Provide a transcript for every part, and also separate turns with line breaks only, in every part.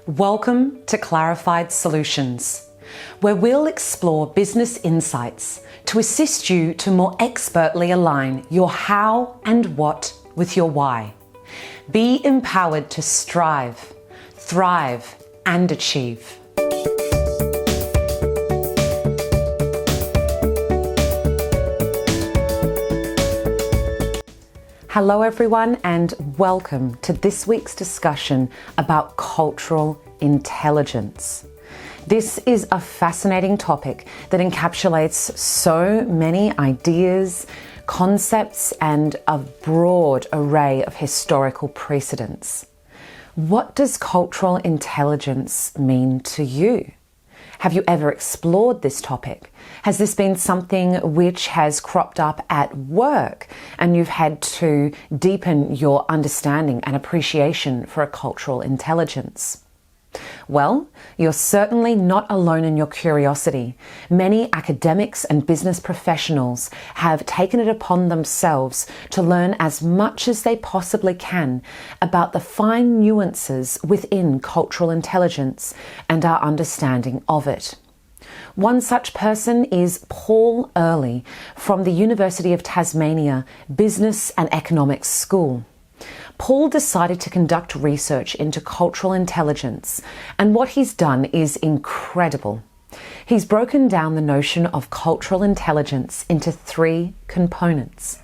Welcome to Clarified Solutions, where we'll explore business insights to assist you to more expertly align your how and what with your why. Be empowered to strive, thrive, and achieve. Hello everyone, and welcome to this week's discussion about cultural intelligence. This is a fascinating topic that encapsulates so many ideas, concepts, and a broad array of historical precedents. What does cultural intelligence mean to you? Have you ever explored this topic? Has this been something which has cropped up at work and you've had to deepen your understanding and appreciation for a cultural intelligence? Well, you're certainly not alone in your curiosity. Many academics and business professionals have taken it upon themselves to learn as much as they possibly can about the fine nuances within cultural intelligence and our understanding of it. One such person is Paul Early from the University of Tasmania Business and Economics School. Paul decided to conduct research into cultural intelligence, and what he's done is incredible. He's broken down the notion of cultural intelligence into three components.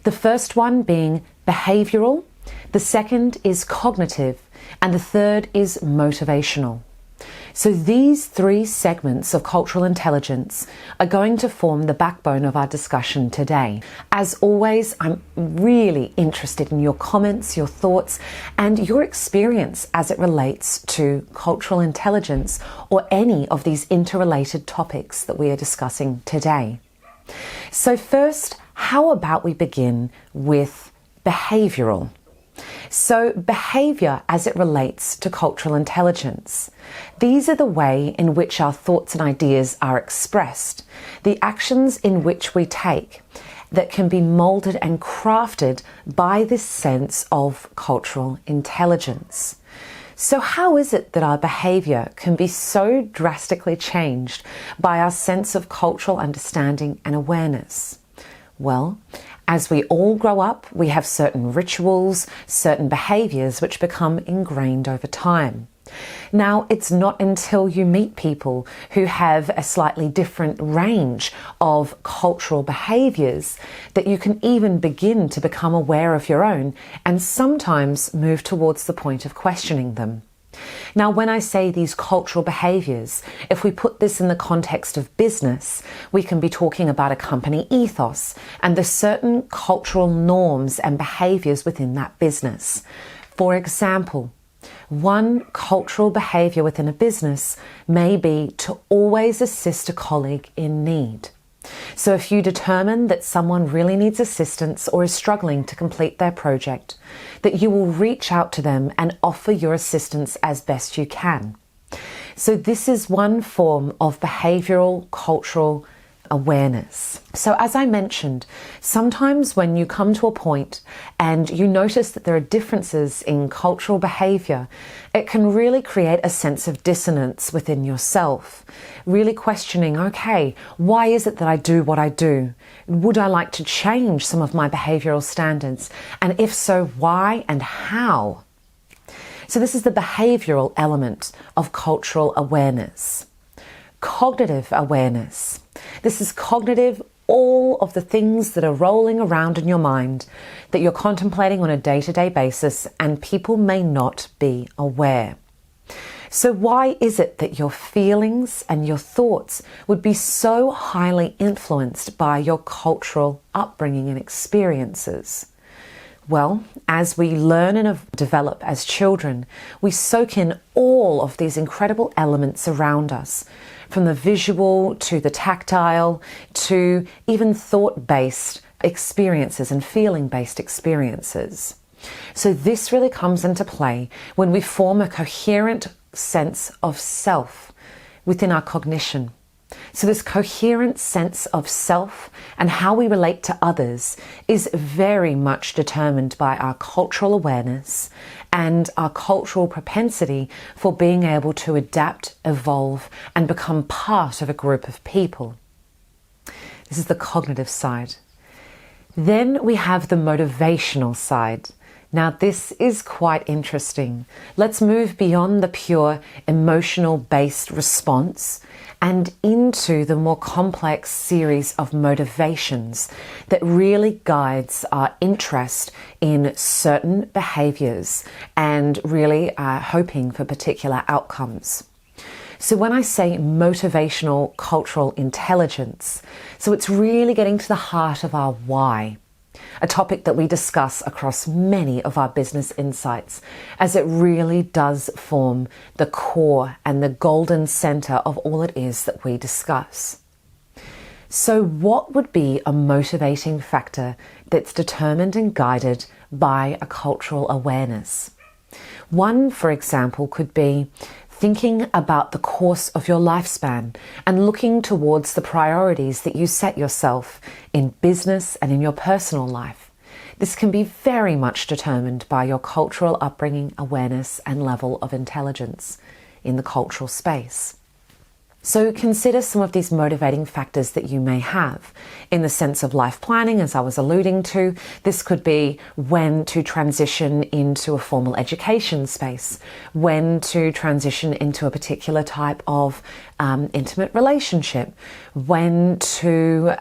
The first one being behavioural, the second is cognitive, and the third is motivational. So these three segments of cultural intelligence are going to form the backbone of our discussion today. As always, I'm really interested in your comments, your thoughts, and your experience as it relates to cultural intelligence or any of these interrelated topics that we are discussing today. So first, how about we begin with behavioural? So behaviour as it relates to cultural intelligence. These are the way in which our thoughts and ideas are expressed, the actions in which we take that can be moulded and crafted by this sense of cultural intelligence. So how is it that our behaviour can be so drastically changed by our sense of cultural understanding and awareness? Well, as we all grow up, we have certain rituals, certain behaviours which become ingrained over time. Now, it's not until you meet people who have a slightly different range of cultural behaviours that you can even begin to become aware of your own and sometimes move towards the point of questioning them. Now, when I say these cultural behaviours, if we put this in the context of business, we can be talking about a company ethos and the certain cultural norms and behaviours within that business. For example, one cultural behaviour within a business may be to always assist a colleague in need. So if you determine that someone really needs assistance or is struggling to complete their project, that you will reach out to them and offer your assistance as best you can. So this is one form of behavioural cultural awareness. So as I mentioned, sometimes when you come to a point and you notice that there are differences in cultural behaviour, it can really create a sense of dissonance within yourself, really questioning, okay, why is it that I do what I do? Would I like to change some of my behavioural standards? And if so, why and how? So this is the behavioural element of cultural awareness. Cognitive awareness. This is cognitive, all of the things that are rolling around in your mind that you're contemplating on a day-to-day basis and people may not be aware. So why is it that your feelings and your thoughts would be so highly influenced by your cultural upbringing and experiences? Well, as we learn and develop as children, we soak in all of these incredible elements around us, from the visual to the tactile to even thought-based experiences and feeling-based experiences. So this really comes into play when we form a coherent sense of self within our cognition. So this coherent sense of self and how we relate to others is very much determined by our cultural awareness and our cultural propensity for being able to adapt, evolve, and become part of a group of people. This is the cognitive side. Then we have the motivational side. Now this is quite interesting. Let's move beyond the pure emotional-based response and into the more complex series of motivations that really guides our interest in certain behaviours and really hoping for particular outcomes. So when I say motivational cultural intelligence, so it's really getting to the heart of our why. A topic that we discuss across many of our business insights, as it really does form the core and the golden center of all it is that we discuss. So what would be a motivating factor that's determined and guided by a cultural awareness? One, for example, could be thinking about the course of your lifespan and looking towards the priorities that you set yourself in business and in your personal life. This can be very much determined by your cultural upbringing, awareness, and level of intelligence in the cultural space. So consider some of these motivating factors that you may have. In the sense of life planning, as I was alluding to, this could be when to transition into a formal education space, when to transition into a particular type of intimate relationship, when to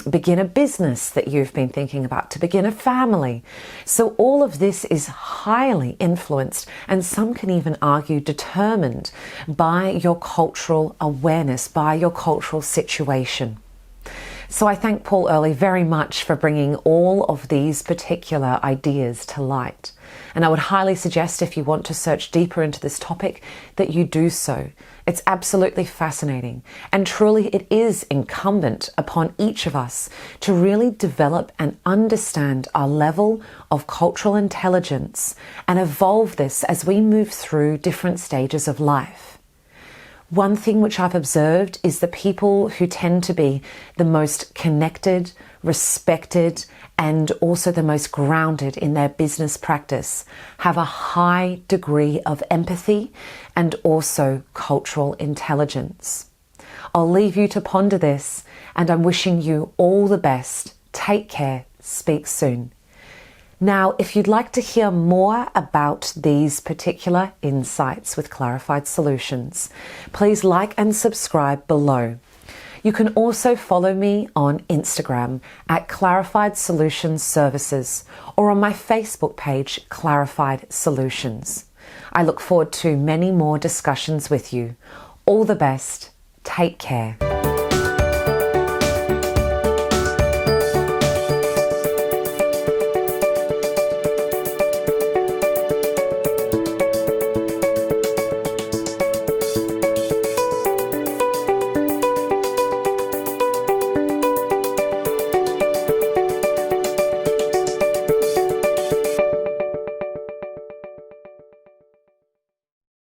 begin a business that you've been thinking about, to begin a family. So all of this is highly influenced, and some can even argue determined by your cultural awareness, by your cultural situation. So I thank Paul Early very much for bringing all of these particular ideas to light. And I would highly suggest, if you want to search deeper into this topic, that you do so. It's absolutely fascinating, and truly it is incumbent upon each of us to really develop and understand our level of cultural intelligence and evolve this as we move through different stages of life. One thing which I've observed is the people who tend to be the most connected, respected, and also the most grounded in their business practice have a high degree of empathy and also cultural intelligence. I'll leave you to ponder this, and I'm wishing you all the best. Take care. Speak soon. Now, if you'd like to hear more about these particular insights with Clarified Solutions, please like and subscribe below. You can also follow me on Instagram at Clarified Solutions Services, or on my Facebook page, Clarified Solutions. I look forward to many more discussions with you. All the best. Take care.